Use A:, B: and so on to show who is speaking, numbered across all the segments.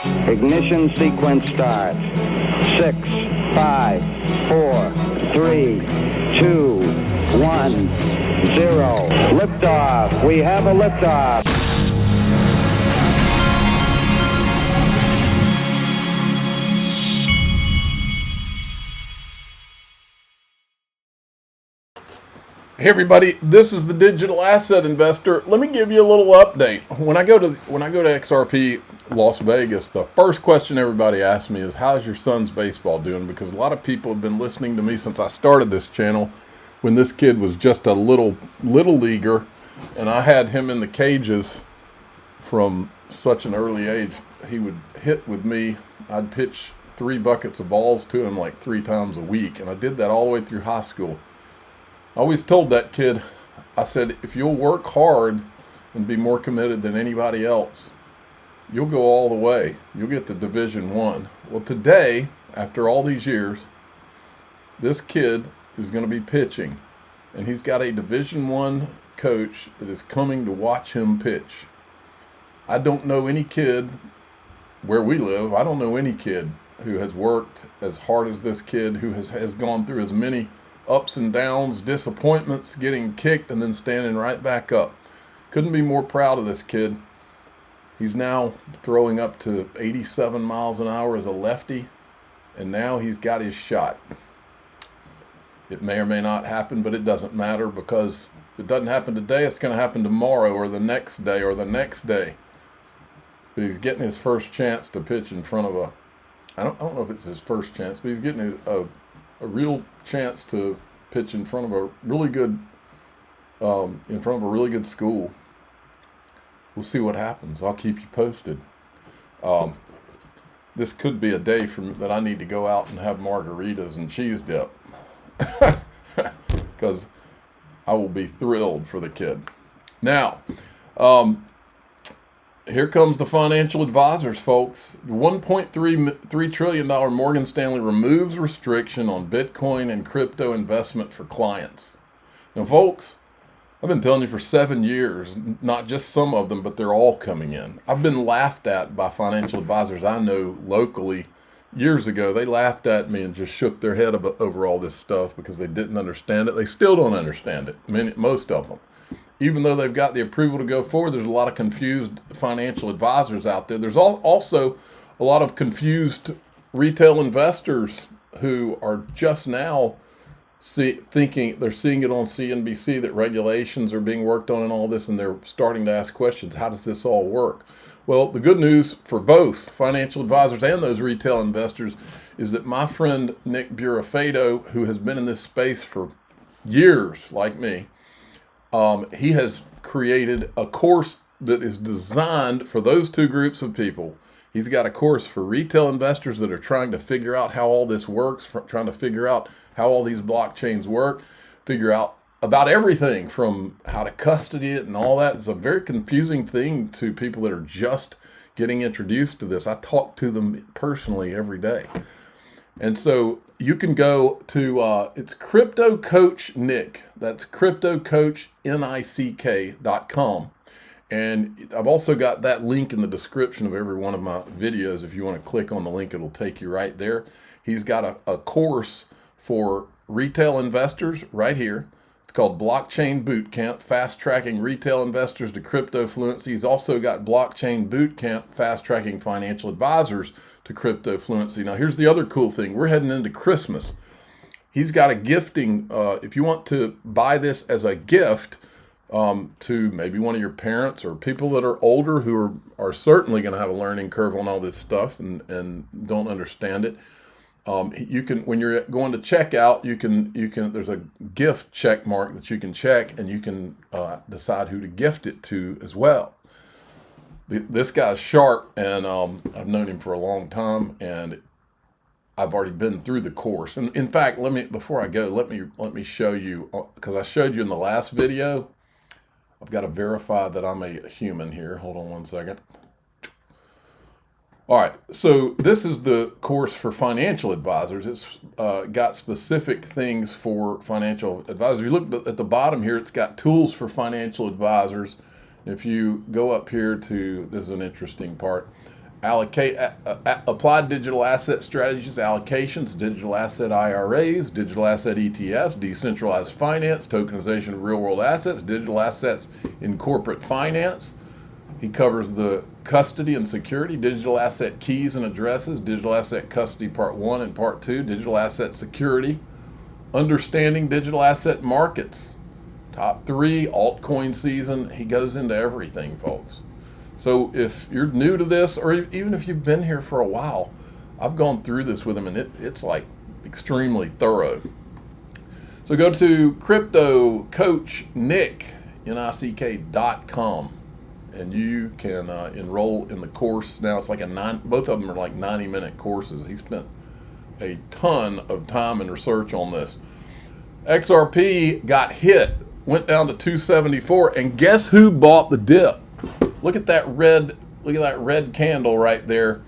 A: Ignition sequence start. 6, 5, 4, 3, 2, 1, 0. Liftoff. We have a liftoff.
B: Hey everybody, this is the Digital Asset Investor. Let me give you a little update. When I go to XRP Las Vegas, the first question everybody asks me is, how's your son's baseball doing? Because a lot of people have been listening to me since I started this channel when this kid was just a little leaguer, and I had him in the cages from such an early age. He would hit with me. I'd pitch 3 buckets of balls to him like 3 times a week, and I did that all the way through high school. I always told that kid, I said, if you'll work hard and be more committed than anybody else, you'll go all the way. You'll get to Division I. Well, today, after all these years, this kid is going to be pitching, and he's got a Division I coach that is coming to watch him pitch. I don't know any kid where we live. I don't know any kid who has worked as hard as this kid, who has gone through as many ups and downs, disappointments, getting kicked, and then standing right back up. Couldn't be more proud of this kid. He's now throwing up to 87 miles an hour as a lefty, and now he's got his shot. It may or may not happen, but it doesn't matter, because if it doesn't happen today, it's going to happen tomorrow or the next day or the next day. But he's getting his first chance to pitch in front of I don't know if it's his first chance, but he's getting a real chance to pitch in front of a really good school. We'll see what happens. I'll keep you posted. This could be a day that I need to go out and have margaritas and cheese dip, because I will be thrilled for the kid. Now, here comes the financial advisors, folks. $1.3 trillion Morgan Stanley removes restriction on Bitcoin and crypto investment for clients. Now, folks, I've been telling you for 7 years, not just some of them, but they're all coming in. I've been laughed at by financial advisors I know locally. Years ago, they laughed at me and just shook their head over all this stuff because they didn't understand it. They still don't understand it, most of them. Even though they've got the approval to go forward, there's a lot of confused financial advisors out there. There's also a lot of confused retail investors who are just now thinking they're seeing it on CNBC that regulations are being worked on and all this, and they're starting to ask questions. How does this all work? Well, the good news for both financial advisors and those retail investors is that my friend Nick Burafedo, who has been in this space for years, like me, he has created a course that is designed for those two groups of people. He's got a course for retail investors that are trying to figure out how all this works, trying to figure out how all these blockchains work, figure out about everything from how to custody it and all that. It's a very confusing thing to people that are just getting introduced to this. I talk to them personally every day. And so you can go to, it's Crypto Coach Nick. That's CryptoCoachNick.com. And I've also got that link in the description of every one of my videos. If you want to click on the link, it'll take you right there. He's got a course for retail investors right here. It's called Blockchain Bootcamp, Fast Tracking Retail Investors to Crypto Fluency. He's also got Blockchain Bootcamp, Fast Tracking Financial Advisors to Crypto Fluency. Now, here's the other cool thing. We're heading into Christmas. He's got a gifting. If you want to buy this as a gift to maybe one of your parents or people that are older who are certainly going to have a learning curve on all this stuff and don't understand it, you can, when you're going to checkout, you can there's a gift check mark that you can check, and you can decide who to gift it to as well. This guy's sharp, and I've known him for a long time, and I've already been through the course. And in fact, before I go, let me show you, because I showed you in the last video. I've got to verify that I'm a human here. Hold on one second. All right, so this is the course for financial advisors. It's got specific things for financial advisors. You look at the bottom here, it's got tools for financial advisors. If you go up here to, this is an interesting part, applied digital asset strategies, allocations, digital asset IRAs, digital asset ETFs, decentralized finance, tokenization of real world assets, digital assets in corporate finance. He covers the custody and security, digital asset keys and addresses, digital asset custody part 1 and part 2, digital asset security, understanding digital asset markets, top 3, altcoin season. He goes into everything, folks. So if you're new to this, or even if you've been here for a while, I've gone through this with him, and it's like extremely thorough. So go to CryptoCoachNick.com, and you can enroll in the course. Now it's like both of them are like 90-minute courses. He spent a ton of time and research on this. XRP got hit, went down to 274, and guess who bought the dip? Look at that red candle right there.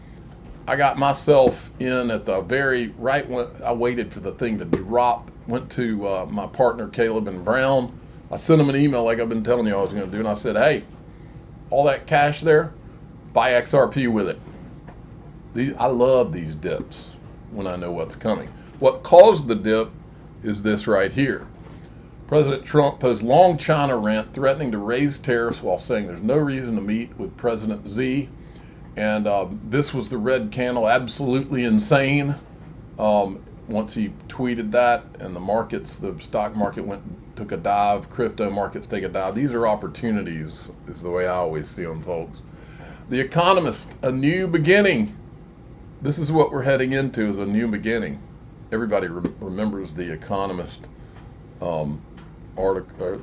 B: I got myself in at the very right when I waited for the thing to drop. Went to my partner Caleb and Brown. I sent him an email like I've been telling you I was going to do, and I said, hey, all that cash there, buy XRP with it. I love these dips when I know what's coming. What caused the dip is this right here. President Trump posed long China rant threatening to raise tariffs while saying there's no reason to meet with President Xi. And this was the red candle, absolutely insane. Once he tweeted that, and the stock market took a dive, crypto markets take a dive. These are opportunities, is the way I always see them, folks. The Economist, a new beginning. This is what we're heading into, is a new beginning. Everybody remembers the Economist article, or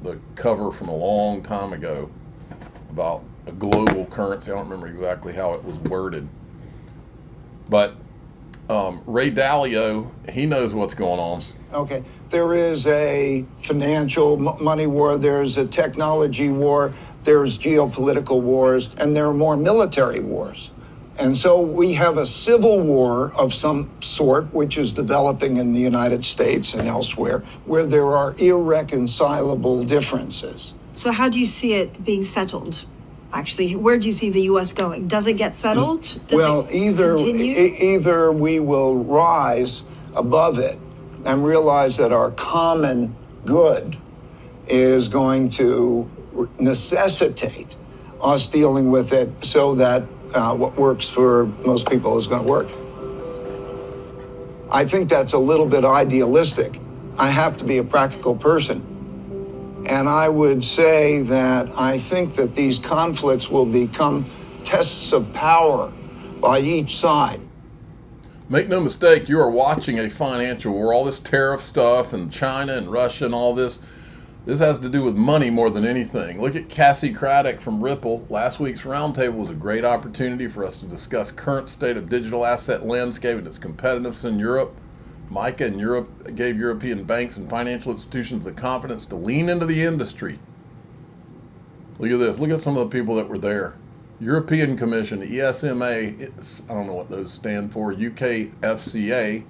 B: the cover from a long time ago about a global currency. I don't remember exactly how it was worded, but Ray Dalio, he knows what's going on.
C: Okay, there is a financial money war, there's a technology war, there's geopolitical wars, and there are more military wars. And so we have a civil war of some sort, which is developing in the United States and elsewhere, where there are irreconcilable differences.
D: So how do you see it being settled? Actually, where do you see the U.S. going? Does it get settled?
C: Either we will rise above it and realize that our common good is going to necessitate us dealing with it so that what works for most people is going to work. I think that's a little bit idealistic. I have to be a practical person. And I would say that I think that these conflicts will become tests of power by each side.
B: Make no mistake, you are watching a financial war. All this tariff stuff and China and Russia and all this has to do with money more than anything. Look at Cassie Craddock from Ripple. Last week's roundtable was a great opportunity for us to discuss current state of digital asset landscape and its competitiveness in Europe. Micah in Europe gave European banks and financial institutions the confidence to lean into the industry. Look at this. Look at some of the people that were there. European Commission, ESMA, I don't know what those stand for, UK FCA,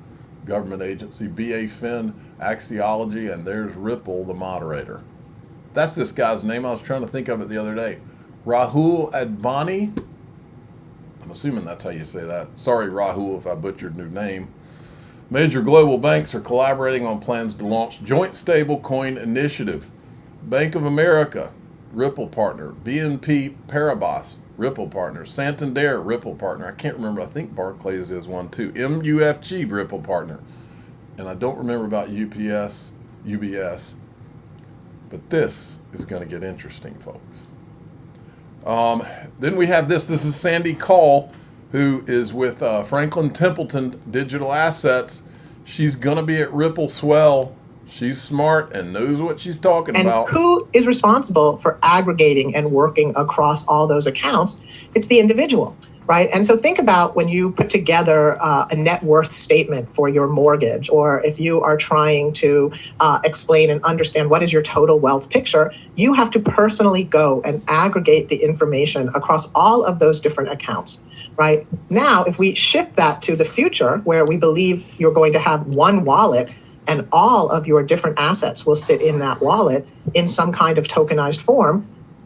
B: government agency, BaFin, Axiology, and there's Ripple, the moderator. That's this guy's name. I was trying to think of it the other day. Rahul Advani. I'm assuming that's how you say that. Sorry, Rahul, if I butchered your name. Major global banks are collaborating on plans to launch joint stablecoin initiative. Bank of America, Ripple partner. BNP Paribas, Ripple partner. Santander, Ripple partner. I can't remember. I think Barclays is one too. MUFG, Ripple partner. And I don't remember about UBS. But this is going to get interesting, folks. Then we have this. This is Sandy Call, who is with Franklin Templeton Digital Assets. She's going to be at Ripple Swell. She's smart and knows what she's talking about.
E: And who is responsible for aggregating and working across all those accounts? It's the individual, right? And so think about when you put together a net worth statement for your mortgage, or if you are trying to explain and understand what is your total wealth picture, you have to personally go and aggregate the information across all of those different accounts. Right now, if we shift that to the future, where we believe you're going to have one wallet and all of your different assets will sit in that wallet in some kind of tokenized form,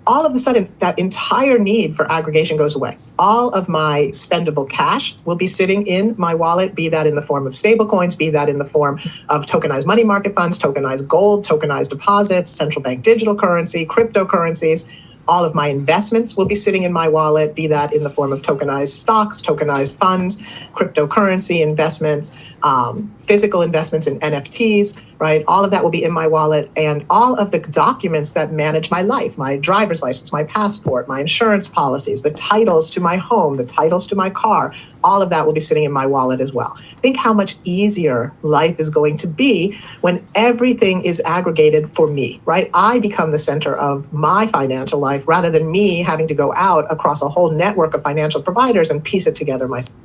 E: all of a sudden that entire need for aggregation goes away. All of my spendable cash will be sitting in my wallet, be that in the form of stablecoins, be that in the form of tokenized money market funds, tokenized gold, tokenized deposits, central bank digital currency, cryptocurrencies. All of my investments will be sitting in my wallet, be that in the form of tokenized stocks, tokenized funds, cryptocurrency investments, physical investments in NFTs, right? All of that will be in my wallet, and all of the documents that manage my life, my driver's license, my passport, my insurance policies, the titles to my home, the titles to my car, all of that will be sitting in my wallet as well. Think how much easier life is going to be when everything is aggregated for me, right? I become the center of my financial life rather than me having to go out across a whole network of financial providers and piece it together myself.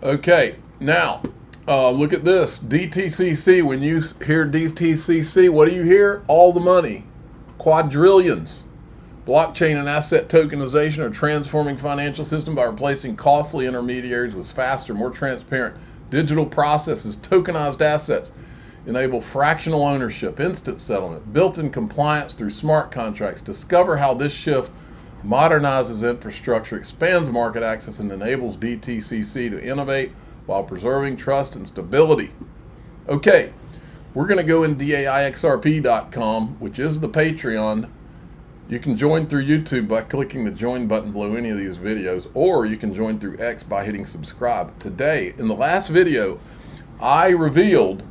B: Okay, now look at this. DTCC, when you hear DTCC, what do you hear? All the money. Quadrillions. Blockchain and asset tokenization are transforming financial system by replacing costly intermediaries with faster, more transparent digital processes. Tokenized assets enable fractional ownership, instant settlement, built-in compliance through smart contracts. Discover how this shift modernizes infrastructure, expands market access, and enables DTCC to innovate while preserving trust and stability. Okay, we're going to go in DAIXRP.com, which is the Patreon. You can join through YouTube by clicking the join button below any of these videos, or you can join through X by hitting subscribe. Today, in the last video, I revealed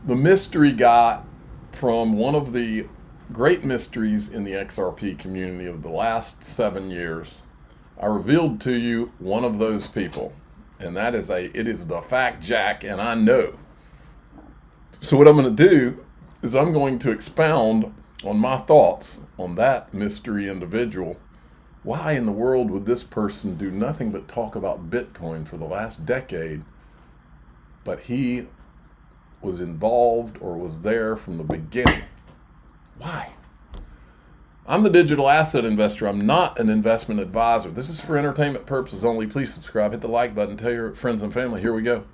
B: the mystery guy from one of the great mysteries in the XRP community of the last 7 years. I revealed to you one of those people, and it is the Fact Jack, and I know. So what I'm going to do is I'm going to expound on my thoughts on that mystery individual. Why in the world would this person do nothing but talk about Bitcoin for the last decade, but he was involved or was there from the beginning? Why? I'm the digital asset investor. I'm not an investment advisor. This is for entertainment purposes only. Please subscribe, hit the like button, tell your friends and family. Here we go.